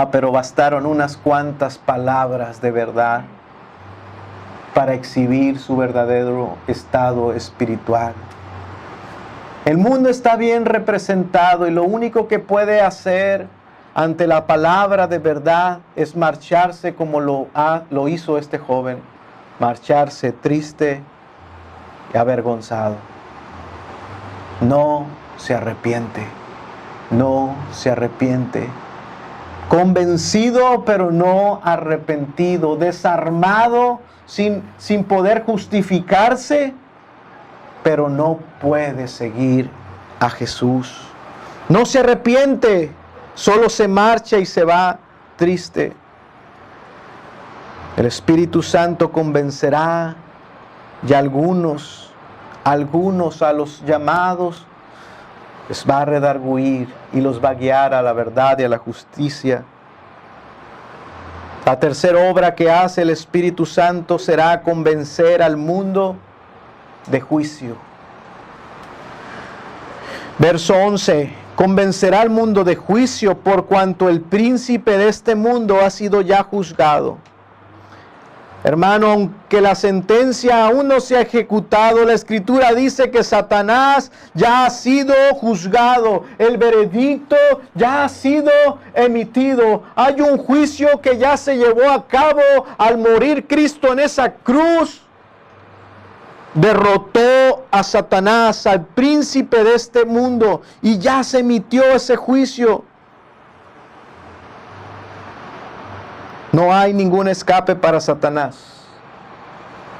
Pero bastaron unas cuantas palabras de verdad para exhibir su verdadero estado espiritual. El mundo está bien representado y lo único que puede hacer ante la palabra de verdad es marcharse como lo hizo este joven, marcharse triste y avergonzado. No se arrepiente, no se arrepiente. Convencido pero no arrepentido, desarmado sin poder justificarse, pero no puede seguir a Jesús. No se arrepiente, solo se marcha y se va triste. El Espíritu Santo convencerá y algunos a los llamados les va a redarguir y los va a guiar a la verdad y a la justicia. La tercera obra que hace el Espíritu Santo será convencer al mundo de juicio. Verso 11, convencerá al mundo de juicio por cuanto el príncipe de este mundo ha sido ya juzgado. Hermano, aunque la sentencia aún no se ha ejecutado, la Escritura dice que Satanás ya ha sido juzgado. El veredicto ya ha sido emitido. Hay un juicio que ya se llevó a cabo al morir Cristo en esa cruz. Derrotó a Satanás, al príncipe de este mundo, y ya se emitió ese juicio. No hay ningún escape para Satanás.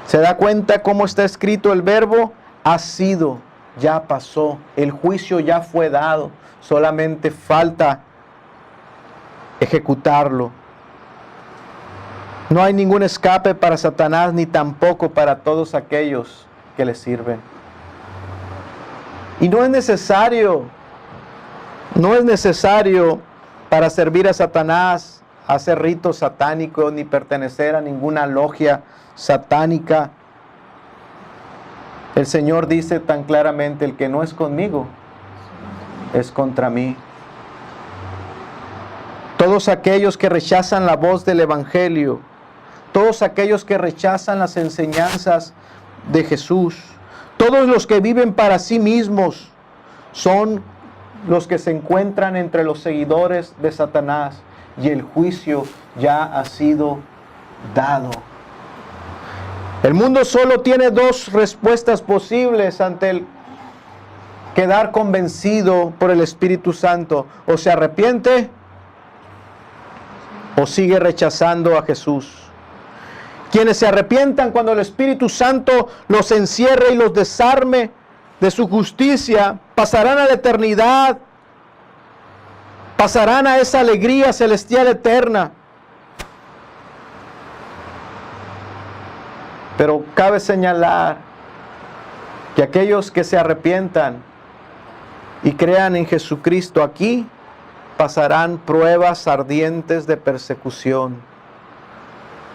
¿Se da cuenta cómo está escrito el verbo? Ha sido, ya pasó, el juicio ya fue dado, solamente falta ejecutarlo. No hay ningún escape para Satanás, ni tampoco para todos aquellos que le sirven. Y no es necesario para servir a Satanás hacer ritos satánicos, ni pertenecer a ninguna logia satánica. El Señor dice tan claramente: el que no es conmigo, es contra mí. Todos aquellos que rechazan la voz del Evangelio, todos aquellos que rechazan las enseñanzas de Jesús, todos los que viven para sí mismos, son los que se encuentran entre los seguidores de Satanás. Y el juicio ya ha sido dado. El mundo solo tiene dos respuestas posibles ante el quedar convencido por el Espíritu Santo: o se arrepiente o sigue rechazando a Jesús. Quienes se arrepientan cuando el Espíritu Santo los encierre y los desarme de su justicia, pasarán a la eternidad, pasarán a esa alegría celestial eterna. Pero cabe señalar que aquellos que se arrepientan y crean en Jesucristo aquí, pasarán pruebas ardientes de persecución.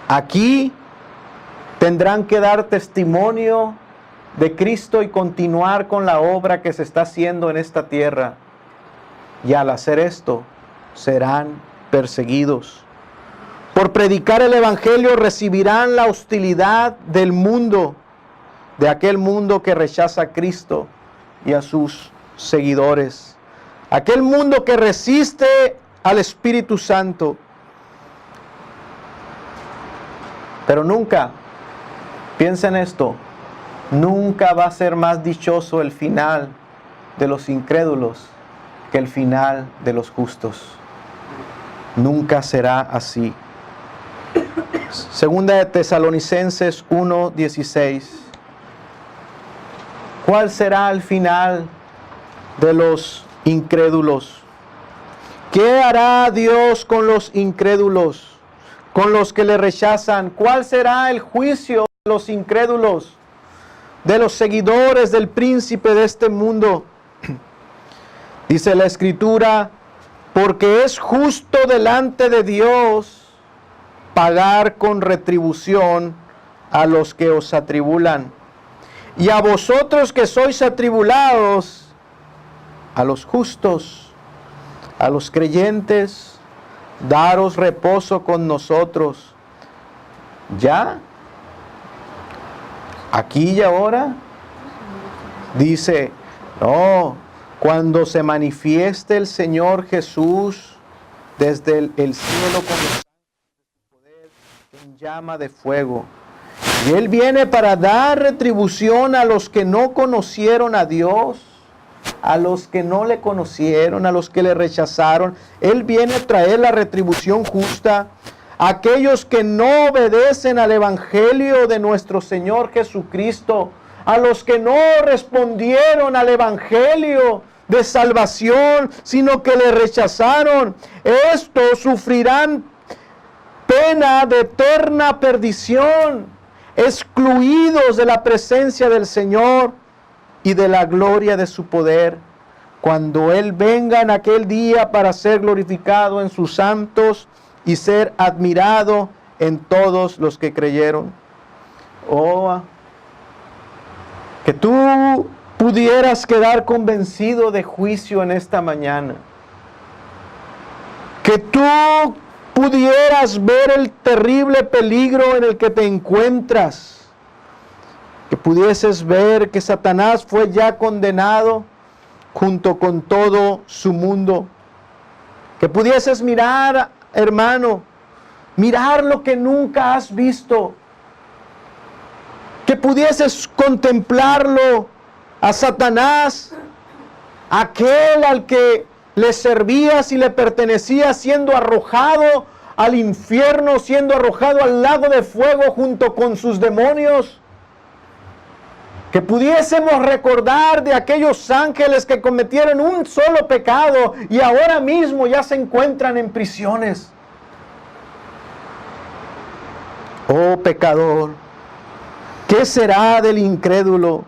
Aquí tendrán que dar testimonio de Cristo y continuar con la obra que se está haciendo en esta tierra. Y al hacer esto, serán perseguidos. Por predicar el Evangelio recibirán la hostilidad del mundo, de aquel mundo que rechaza a Cristo y a sus seguidores. Aquel mundo que resiste al Espíritu Santo. Pero nunca, piensen esto, nunca va a ser más dichoso el final de los incrédulos que el final de los justos. Nunca será así. Segunda de Tesalonicenses 1:16. ¿Cuál será el final de los incrédulos? ¿Qué hará Dios con los incrédulos, con los que le rechazan? ¿Cuál será el juicio de los incrédulos, de los seguidores del príncipe de este mundo? Dice la Escritura: porque es justo delante de Dios pagar con retribución a los que os atribulan. Y a vosotros que sois atribulados, a los justos, a los creyentes, daros reposo con nosotros. ¿Ya? ¿Aquí y ahora? Dice, no, cuando se manifieste el Señor Jesús desde el cielo con los poder en llama de fuego. Y Él viene para dar retribución a los que no conocieron a Dios, a los que no le conocieron, a los que le rechazaron. Él viene a traer la retribución justa a aquellos que no obedecen al Evangelio de nuestro Señor Jesucristo, a los que no respondieron al Evangelio de salvación, sino que le rechazaron. Estos sufrirán pena de eterna perdición, excluidos de la presencia del Señor y de la gloria de su poder, cuando Él venga en aquel día para ser glorificado en sus santos y ser admirado en todos los que creyeron. Oh, que tú pudieras quedar convencido de juicio en esta mañana. Que tú pudieras ver el terrible peligro en el que te encuentras. Que pudieses ver que Satanás fue ya condenado junto con todo su mundo. Que pudieses mirar, hermano, mirar lo que nunca has visto. Que pudieses contemplarlo a Satanás, aquel al que le servías y le pertenecías, siendo arrojado al infierno, siendo arrojado al lago de fuego junto con sus demonios. Que pudiésemos recordar de aquellos ángeles que cometieron un solo pecado y ahora mismo ya se encuentran en prisiones. Oh pecador, ¿qué será del incrédulo?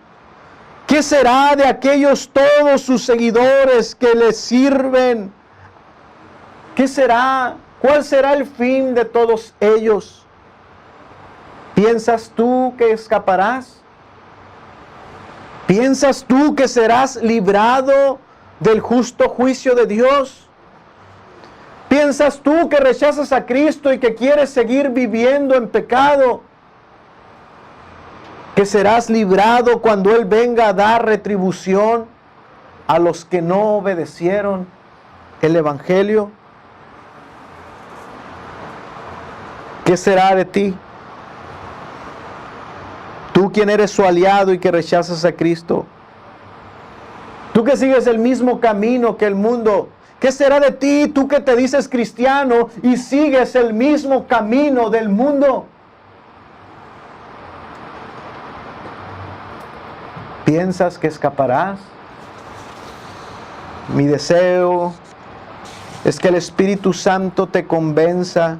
¿Qué será de aquellos todos sus seguidores que le sirven? ¿Qué será? ¿Cuál será el fin de todos ellos? ¿Piensas tú que escaparás? ¿Piensas tú que serás librado del justo juicio de Dios? ¿Piensas tú que rechazas a Cristo y que quieres seguir viviendo en pecado? ¿Que serás librado cuando Él venga a dar retribución a los que no obedecieron el Evangelio? ¿Qué será de ti? Tú quien eres su aliado y que rechazas a Cristo. Tú que sigues el mismo camino que el mundo. ¿Qué será de ti, tú que te dices cristiano y sigues el mismo camino del mundo? ¿Piensas que escaparás? Mi deseo es que el Espíritu Santo te convenza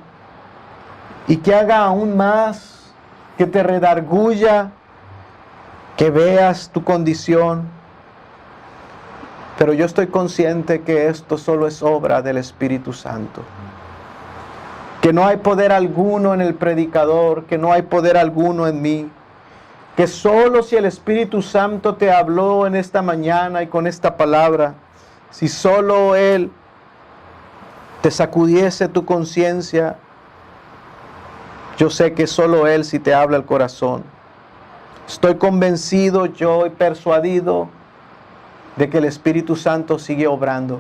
y que haga aún más, que te redarguya, que veas tu condición. Pero yo estoy consciente que esto solo es obra del Espíritu Santo. Que no hay poder alguno en el predicador, que no hay poder alguno en mí. Que solo si el Espíritu Santo te habló en esta mañana y con esta palabra, si solo Él te sacudiese tu conciencia, yo sé que solo Él si te habla el corazón. Estoy convencido yo y persuadido de que el Espíritu Santo sigue obrando.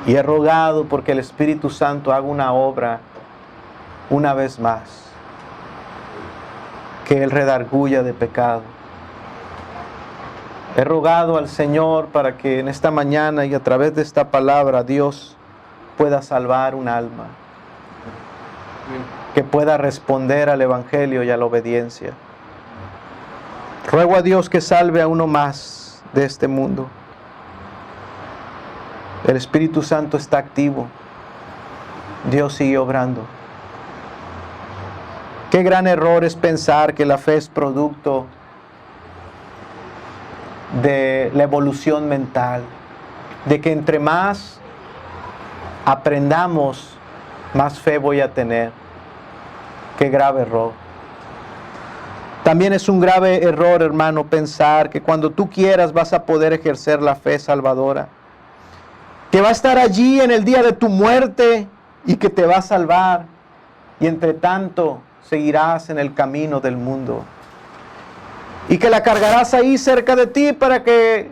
Y he rogado porque el Espíritu Santo haga una obra una vez más. Que Él redarguya de pecado. He rogado al Señor para que en esta mañana y a través de esta palabra Dios pueda salvar un alma. Que pueda responder al Evangelio y a la obediencia. Ruego a Dios que salve a uno más de este mundo. El Espíritu Santo está activo. Dios sigue obrando. Qué gran error es pensar que la fe es producto de la evolución mental, de que entre más aprendamos, más fe voy a tener. Qué grave error. También es un grave error, hermano, pensar que cuando tú quieras vas a poder ejercer la fe salvadora, que va a estar allí en el día de tu muerte y que te va a salvar, y entre tanto seguirás en el camino del mundo, y que la cargarás ahí cerca de ti para que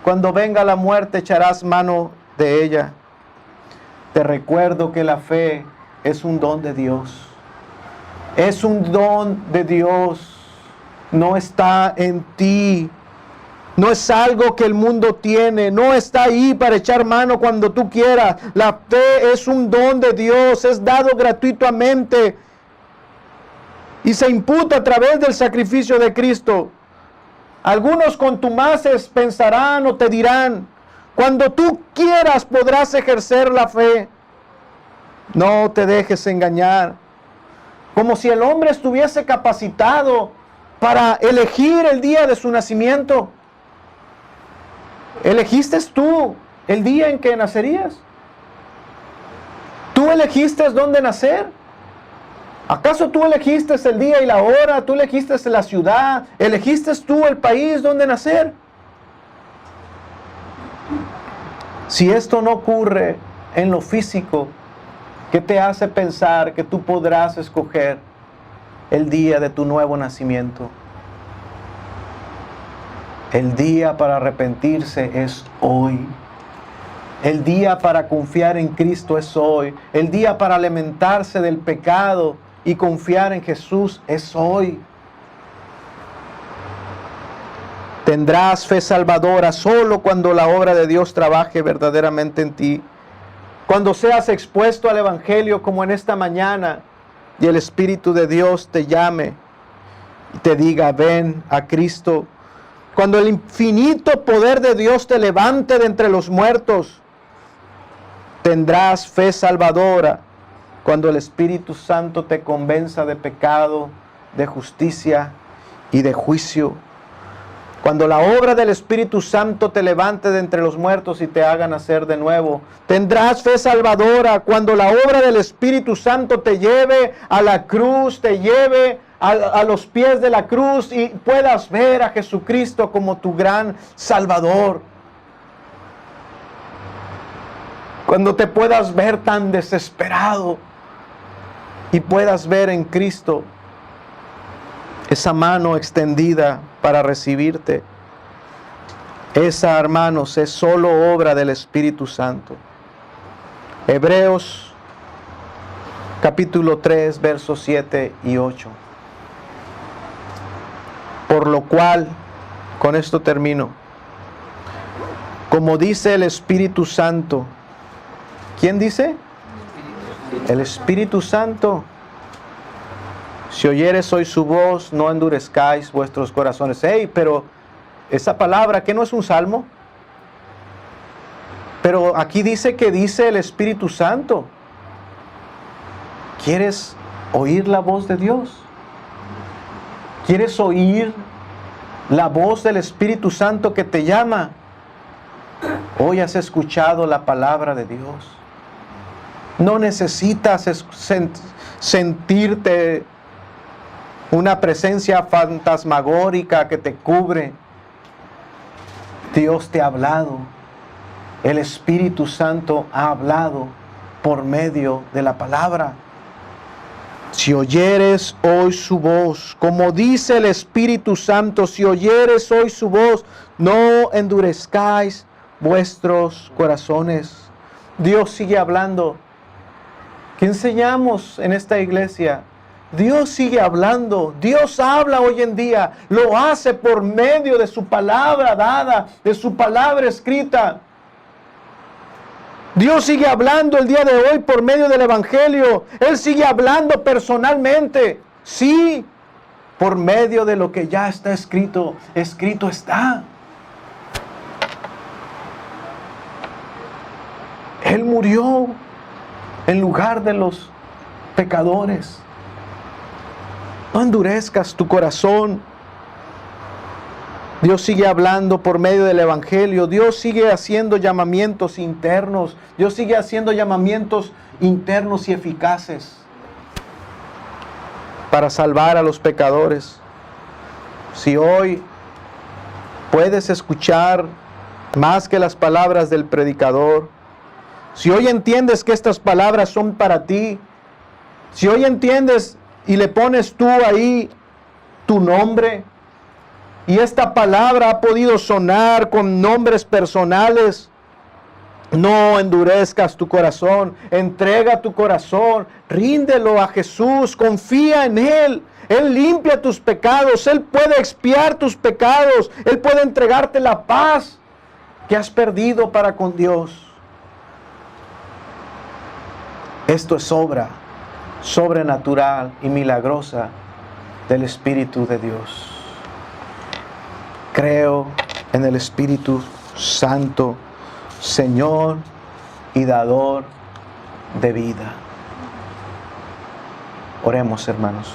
cuando venga la muerte echarás mano de ella. Te recuerdo que la fe es un don de Dios. Es un don de Dios. No está en ti. No es algo que el mundo tiene. No está ahí para echar mano cuando tú quieras. La fe es un don de Dios. Es dado gratuitamente. Y se imputa a través del sacrificio de Cristo. Algunos contumaces pensarán o te dirán: cuando tú quieras podrás ejercer la fe. No te dejes engañar. Como si el hombre estuviese capacitado para elegir el día de su nacimiento. ¿Elegiste tú el día en que nacerías? ¿Tú elegiste dónde nacer? ¿Acaso tú elegiste el día y la hora? ¿Tú elegiste la ciudad? ¿Elegiste tú el país donde nacer? Si esto no ocurre en lo físico, ¿qué te hace pensar que tú podrás escoger el día de tu nuevo nacimiento? El día para arrepentirse es hoy. El día para confiar en Cristo es hoy. El día para lamentarse del pecado y confiar en Jesús es hoy. Tendrás fe salvadora solo cuando la obra de Dios trabaje verdaderamente en ti. Cuando seas expuesto al Evangelio como en esta mañana y el Espíritu de Dios te llame y te diga, ven a Cristo. Cuando el infinito poder de Dios te levante de entre los muertos, tendrás fe salvadora cuando el Espíritu Santo te convenza de pecado, de justicia y de juicio. Cuando la obra del Espíritu Santo te levante de entre los muertos y te haga nacer de nuevo, tendrás fe salvadora cuando la obra del Espíritu Santo te lleve a la cruz, te lleve a los pies de la cruz y puedas ver a Jesucristo como tu gran Salvador. Cuando te puedas ver tan desesperado y puedas ver en Cristo esa mano extendida para recibirte. Esa, hermanos, es solo obra del Espíritu Santo. Hebreos capítulo 3, versos 7 y 8. Por lo cual, con esto termino, como dice el Espíritu Santo. ¿Quién dice? El Espíritu Santo. Si oyeres hoy su voz, no endurezcáis vuestros corazones. Hey, pero esa palabra, ¿qué no es un salmo? Pero aquí dice que dice el Espíritu Santo. ¿Quieres oír la voz de Dios? ¿Quieres oír la voz del Espíritu Santo que te llama? Hoy has escuchado la palabra de Dios. No necesitas sentirte una presencia fantasmagórica que te cubre. Dios te ha hablado. El Espíritu Santo ha hablado por medio de la palabra. Si oyeres hoy su voz, como dice el Espíritu Santo, si oyeres hoy su voz, no endurezcáis vuestros corazones. Dios sigue hablando. ¿Qué enseñamos en esta iglesia? Dios sigue hablando. Dios habla hoy en día. Lo hace por medio de su palabra dada, de su palabra escrita. Dios sigue hablando el día de hoy por medio del Evangelio. Él sigue hablando personalmente. Sí, por medio de lo que ya está escrito. Escrito está. Él murió en lugar de los pecadores. No endurezcas tu corazón. Dios sigue hablando por medio del Evangelio. Dios sigue haciendo llamamientos internos. Dios sigue haciendo llamamientos internos y eficaces para salvar a los pecadores. Si hoy puedes escuchar más que las palabras del predicador, si hoy entiendes que estas palabras son para ti, si hoy entiendes y le pones tú ahí tu nombre, y esta palabra ha podido sonar con nombres personales, no endurezcas tu corazón, entrega tu corazón, ríndelo a Jesús, confía en Él. Él limpia tus pecados, Él puede expiar tus pecados, Él puede entregarte la paz que has perdido para con Dios. Esto es obra sobrenatural y milagrosa del Espíritu de Dios. Creo en el Espíritu Santo, Señor y dador de vida. Oremos, hermanos.